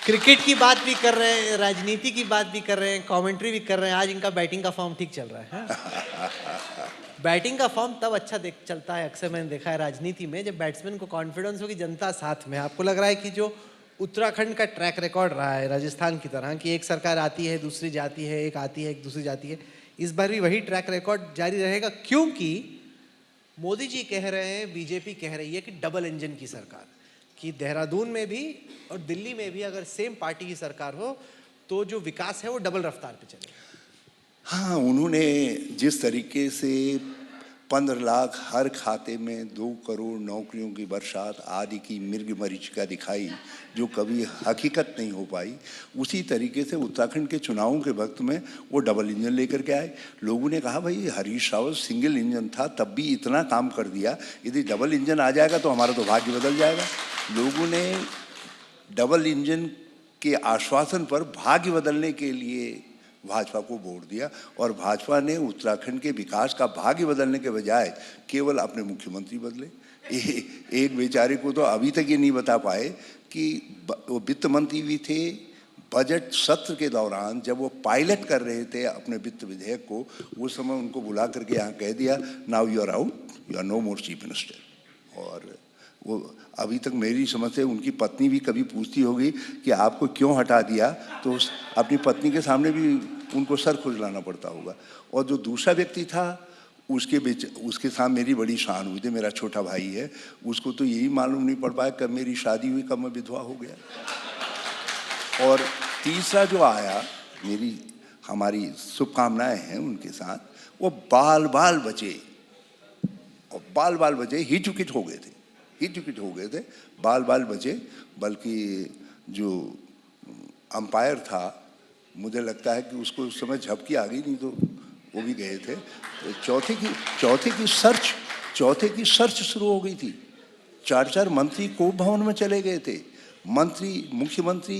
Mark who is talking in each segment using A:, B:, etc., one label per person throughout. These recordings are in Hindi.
A: क्रिकेट की बात भी कर रहे हैं, राजनीति की बात भी कर रहे हैं, कमेंट्री भी कर रहे हैं। आज इनका बैटिंग का फॉर्म ठीक चल रहा है। बैटिंग का फॉर्म तब अच्छा चलता है, अक्सर मैंने देखा है राजनीति में, जब बैट्समैन को कॉन्फिडेंस हो कि जनता साथ में। आपको लग रहा है कि जो उत्तराखंड का ट्रैक रिकॉर्ड रहा है राजस्थान की तरह कि एक सरकार आती है दूसरी जाती है, एक आती है एक दूसरी जाती है, इस बार भी वही ट्रैक रिकॉर्ड जारी रहेगा? क्योंकि मोदी जी कह रहे हैं, बीजेपी कह रही है कि डबल इंजन की सरकार, कि देहरादून में भी और दिल्ली में भी अगर सेम पार्टी की सरकार हो तो जो विकास है वो डबल रफ्तार पे चलेगा।
B: हाँ, उन्होंने जिस तरीके से 15 लाख हर खाते में 2 करोड़ नौकरियों की बरसात आदि की मृग मरीचिका दिखाई, जो कभी हकीकत नहीं हो पाई, उसी तरीके से उत्तराखंड के चुनावों के वक्त में वो डबल इंजन लेकर के आए। लोगों ने कहा भाई हरीश रावत सिंगल इंजन था तब भी इतना काम कर दिया, यदि डबल इंजन आ जाएगा तो हमारा तो भाग्य बदल जाएगा। लोगों ने डबल इंजन के आश्वासन पर भाग्य बदलने के लिए भाजपा को वोट दिया और भाजपा ने उत्तराखंड के विकास का भाग्य बदलने के बजाय केवल अपने मुख्यमंत्री बदले। एक बेचारे को तो अभी तक ये नहीं बता पाए कि वो वित्त मंत्री भी थे। बजट सत्र के दौरान जब वो पायलट कर रहे थे अपने वित्त विधेयक को, उस समय उनको बुला करके यहाँ कह दिया now you are out, you are no more chief minister. और वो अभी तक मेरी समझ से उनकी पत्नी भी कभी पूछती होगी कि आपको क्यों हटा दिया, तो अपनी पत्नी के सामने भी उनको सर खुजलाना पड़ता होगा। और जो दूसरा व्यक्ति था उसके साथ मेरी बड़ी शान हुई थी, मेरा छोटा भाई है, उसको तो यही मालूम नहीं पड़ पाया कब मेरी शादी हुई कब मैं विधवा हो गया। और तीसरा जो आया, हमारी शुभकामनाएं हैं उनके साथ, वो बाल बाल बचे और बाल बाल बचे हिट विकेट हो गए थे, हिट विकेट हो गए थे, बाल बाल बचे। बल्कि जो अंपायर था मुझे लगता है कि उसको उस समय झपकी आ गई, नहीं तो वो भी गए थे। तो चौथे की सर्च शुरू हो गई थी। 4 मंत्री कोप भवन में चले गए थे। मुख्यमंत्री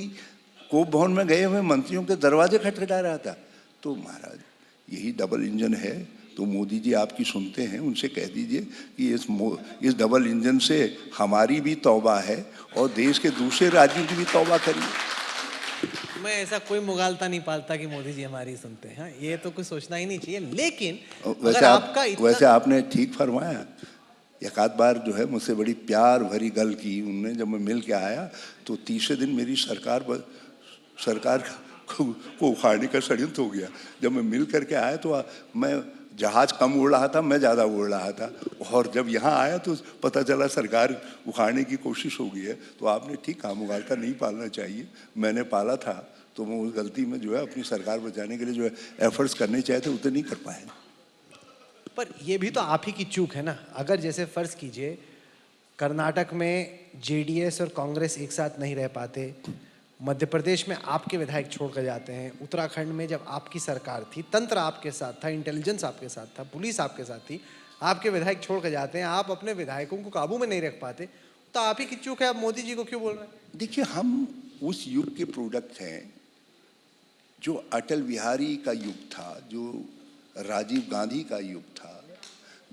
B: कोप भवन में गए हुए मंत्रियों के दरवाजे खटखटा रहा था। तो महाराज यही डबल इंजन है। तो मोदी जी आपकी सुनते हैं, उनसे कह दीजिए कि इस डबल इंजन से हमारी भी तौबा है और देश के दूसरे राज्यों की भी तौबा करिए।
A: मैं ऐसा कोई मुगालता नहीं पालता कि मोदी जी हमारी सुनते हैं, ये तो कुछ सोचना ही नहीं चाहिए। लेकिन
B: वैसे आपने ठीक फरमाया। एक आध बार जो है मुझसे बड़ी प्यार भरी गल की उनने, जब मैं मिल के आया तो तीसरे दिन मेरी सरकार को उखाड़ने का षड्यंत्र हो गया। जब मैं मिल करके आया तो मैं जहाज कम उड़ रहा था, मैं ज़्यादा उड़ रहा था, और जब यहाँ आया तो पता चला सरकार उखाड़ने की कोशिश हो गई है। तो आपने ठीक कहा, मुगालता नहीं पालना चाहिए। मैंने पाला था तो मैं उस गलती में जो है अपनी सरकार बचाने के लिए जो है एफर्ट्स करने चाहिए थे, उतने नहीं कर पाए।
A: पर ये भी तो आप ही की चूक है ना। अगर जैसे फर्ज कीजिए कर्नाटक में जेडीएस और कांग्रेस एक साथ नहीं रह पाते, मध्य प्रदेश में आपके विधायक छोड़कर जाते हैं, उत्तराखंड में जब आपकी सरकार थी, तंत्र आपके साथ था, इंटेलिजेंस आपके साथ था, पुलिस आपके साथ थी, आपके विधायक छोड़कर जाते हैं, आप अपने विधायकों को काबू में नहीं रख पाते, तो आप ही की चूक है। आप मोदी जी को क्यों बोल रहे हैं?
B: देखिए, हम उस युग के प्रोडक्ट हैं जो अटल बिहारी का युग था, जो राजीव गांधी का युग था,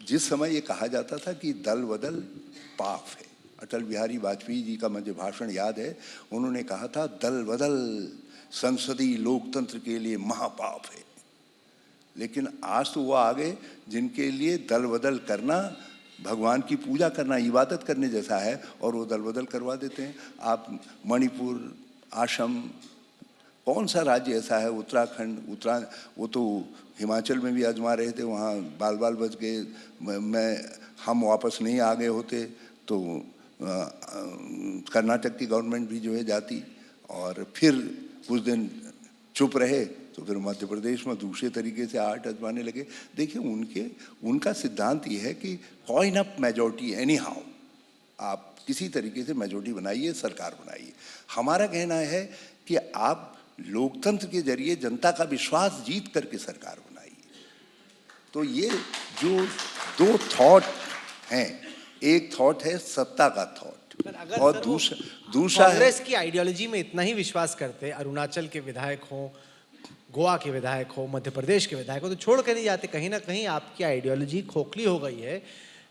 B: जिस समय ये कहा जाता था कि दल बदल पाप है। अटल बिहारी वाजपेयी जी का मुझे भाषण याद है, उन्होंने कहा था दल बदल संसदीय लोकतंत्र के लिए महापाप है। लेकिन आज तो वो आ गए जिनके लिए दल बदल करना भगवान की पूजा करना, इबादत करने जैसा है, और वो दल बदल करवा देते हैं। आप मणिपुर, असम, कौन सा राज्य ऐसा है, उत्तराखंड, वो तो हिमाचल में भी आजमा रहे थे, वहाँ बाल बाल बच गए। हम वापस नहीं आ गए होते तो कर्नाटक की गवर्नमेंट भी जो है जाती, और फिर कुछ दिन चुप रहे तो फिर मध्य प्रदेश में दूसरे तरीके से आर्ट आजमाने लगे। देखिए, उनका सिद्धांत ये है कि coin up majority any how, आप किसी तरीके से मेजॉरिटी बनाइए, सरकार बनाइए। हमारा कहना है कि आप लोकतंत्र के जरिए जनता का विश्वास जीत करके सरकार बनाइए। तो ये जो 2 थॉट हैं, एक थॉट है सत्ता का थॉट, और दूसरा
A: कांग्रेस की आइडियोलॉजी में इतना ही विश्वास करते, अरुणाचल के विधायक हो, गोवा के विधायक हो, मध्य प्रदेश के विधायक हो, तो छोड़ कर नहीं जाते। कहीं ना कहीं आपकी आइडियोलॉजी खोखली हो गई है।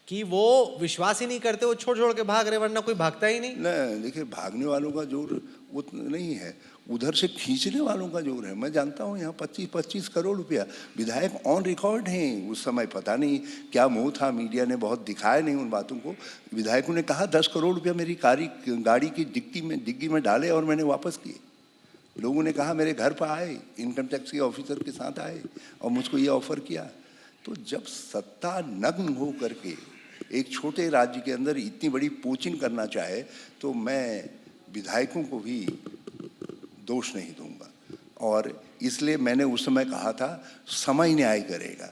A: कि वो विश्वास ही नहीं करते, वो छोड़ छोड़ के भाग रहे, वरना कोई भागता ही नहीं।
B: न देखिए, भागने वालों का जोर उतना नहीं है, उधर से खींचने वालों का जोर है। मैं जानता हूँ यहाँ 25-25 करोड़ रुपया विधायक ऑन रिकॉर्ड हैं। उस समय पता नहीं क्या मोह था, मीडिया ने बहुत दिखाया नहीं उन बातों को। विधायकों ने कहा 10 करोड़ रुपया मेरी गाड़ी की डिग्गी में डाले और मैंने वापस किए। लोगों ने कहा मेरे घर पर आए, इनकम टैक्स के ऑफिसर के साथ आए और मुझको ये ऑफर किया। तो जब सत्ता नग्न हो करके एक छोटे राज्य के अंदर इतनी बड़ी पोचिंग करना चाहे, तो मैं विधायकों को भी दोष नहीं दूंगा। और इसलिए मैंने उस समय कहा था समय न्याय करेगा।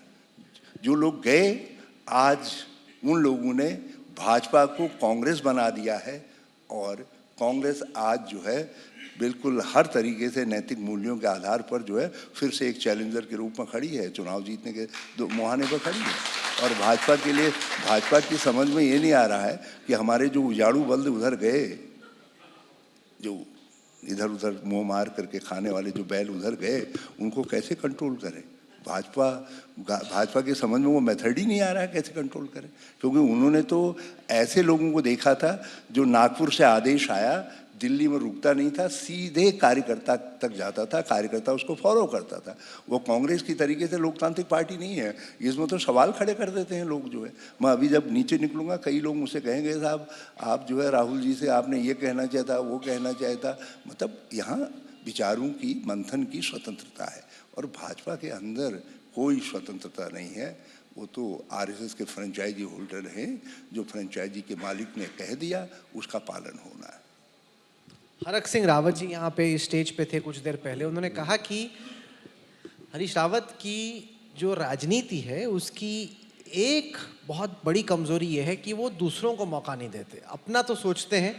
B: जो लोग गए, आज उन लोगों ने भाजपा को कांग्रेस बना दिया है और कांग्रेस आज जो है बिल्कुल हर तरीके से नैतिक मूल्यों के आधार पर जो है फिर से एक चैलेंजर के रूप में खड़ी है, चुनाव जीतने के मुहाने पर खड़ी है। और भाजपा के लिए, भाजपा की समझ में ये नहीं आ रहा है कि हमारे जो उजाड़ू बल्द उधर गए, जो इधर उधर मुंह मार करके खाने वाले जो बैल उधर गए, उनको कैसे कंट्रोल करें। भाजपा की समझ में वो मेथड ही नहीं आ रहा है कैसे कंट्रोल करें, क्योंकि उन्होंने तो ऐसे लोगों को देखा था जो नागपुर से आदेश आया, दिल्ली में रुकता नहीं था, सीधे कार्यकर्ता तक जाता था, कार्यकर्ता उसको फॉलो करता था। वो कांग्रेस की तरीके से लोकतांत्रिक पार्टी नहीं है। इसमें तो सवाल खड़े कर देते हैं लोग जो है। मैं अभी जब नीचे निकलूंगा, कई लोग मुझसे कहेंगे साहब आप जो है राहुल जी से आपने ये कहना चाहिए था, वो कहना चाहिए था। मतलब यहाँ विचारों की, मंथन की स्वतंत्रता है और भाजपा के अंदर कोई स्वतंत्रता नहीं है। वो तो आरएसएस के फ्रेंचाइजी होल्डर हैं, जो फ्रेंचाइजी के मालिक ने कह दिया उसका पालन होना है।
A: हरक सिंह रावत जी यहाँ पे स्टेज पे थे कुछ देर पहले, उन्होंने कहा कि हरीश रावत की जो राजनीति है उसकी एक बहुत बड़ी कमजोरी ये है कि वो दूसरों को मौका नहीं देते। अपना तो सोचते हैं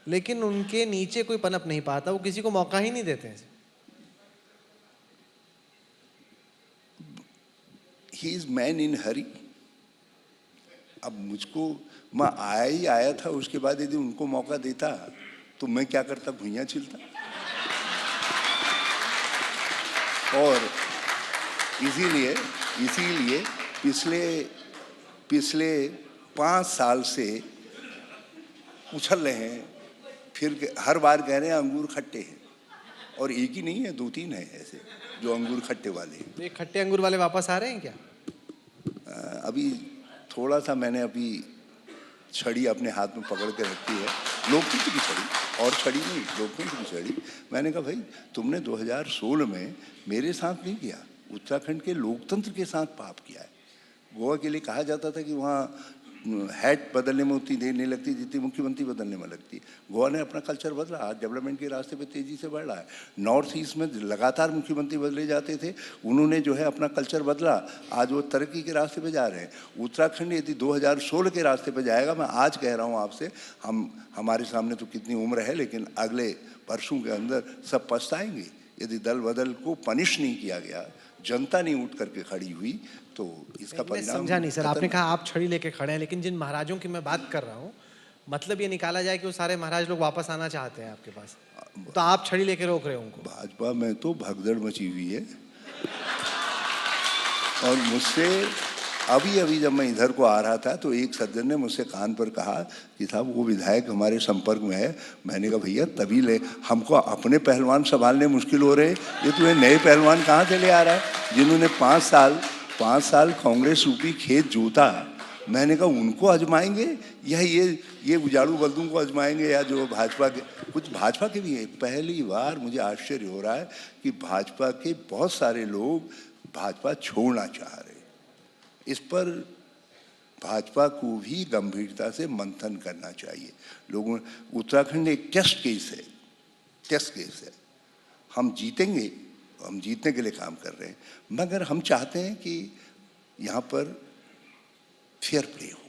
A: लेकिन उनके नीचे कोई पनप नहीं पाता, वो किसी को मौका ही नहीं देते हैं।
B: ही इज मैन इन हरी। अब मुझको, मैं आया ही आया था, उसके बाद यदि उनको मौका देता तो मैं क्या करता, भुइयां छिलता। और इसीलिए पिछले 5 साल से उछल रहे हैं, फिर हर बार कह रहे हैं अंगूर खट्टे हैं। और एक ही नहीं है, 2-3 है ऐसे जो अंगूर खट्टे वाले हैं।
A: तो ये खट्टे अंगूर वाले वापस आ रहे हैं क्या?
B: अभी थोड़ा सा मैंने अभी छड़ी अपने हाथ में पकड़ के रखी है, लोकतंत्र की छड़ी, और छड़ी नहीं, लोकतंत्र की छड़ी। मैंने कहा भाई तुमने 2016 में मेरे साथ नहीं किया, उत्तराखंड के लोकतंत्र के साथ पाप किया है। गोवा के लिए कहा जाता था कि वहाँ हैट बदलने में उतनी देर नहीं लगती जितनी मुख्यमंत्री बदलने में लगती। गोवा ने अपना कल्चर बदला, आज डेवलपमेंट के रास्ते पे तेजी से बढ़ रहा है। नॉर्थ ईस्ट में लगातार मुख्यमंत्री बदले जाते थे, उन्होंने जो है अपना कल्चर बदला, आज वो तरक्की के रास्ते पे जा रहे हैं। उत्तराखंड यदि 2016 के रास्ते पे जाएगा, मैं आज कह रहा हूँ आपसे, हमारे सामने तो कितनी उम्र है, लेकिन अगले वर्षों के अंदर सब पछताएंगे। यदि दल बदल को पनिश नहीं किया गया, जनता नहीं उठ करके खड़ी हुई, तो इसका परिणाम।
A: समझा नहीं सर, आपने कहा आप छड़ी लेके खड़े हैं, लेकिन जिन महाराजों की मैं बात कर रहा हूँ, मतलब ये निकाला जाए कि वो सारे महाराज लोग वापस आना चाहते हैं आपके पास, तो आप छड़ी लेके रोक रहे हो उनको।
B: भाजपा में तो भगदड़ मची हुई है। और मुझसे अभी जब मैं इधर को आ रहा था तो एक सज्जन ने मुझसे कान पर कहा कि साहब वो विधायक हमारे संपर्क में है। मैंने कहा भैया तभी ले, हमको अपने पहलवान संभालने मुश्किल हो रहे, ये तुम्हें नए पहलवान कहाँ से ले आ रहा है, जिन्होंने 5 साल कांग्रेस रूपी खेत जोता। मैंने कहा उनको आजमाएंगे या ये उजाड़ू बल्दों को आजमाएंगे, या जो भाजपा के, कुछ भाजपा के भी है। पहली बार मुझे आश्चर्य हो रहा है कि भाजपा के बहुत सारे लोग भाजपा छोड़ना चाह रहे। इस पर भाजपा को भी गंभीरता से मंथन करना चाहिए लोगों। उत्तराखंड एक टेस्ट केस है। हम जीतेंगे, हम जीतने के लिए काम कर रहे हैं, मगर हम चाहते हैं कि यहाँ पर फेयर प्ले हो।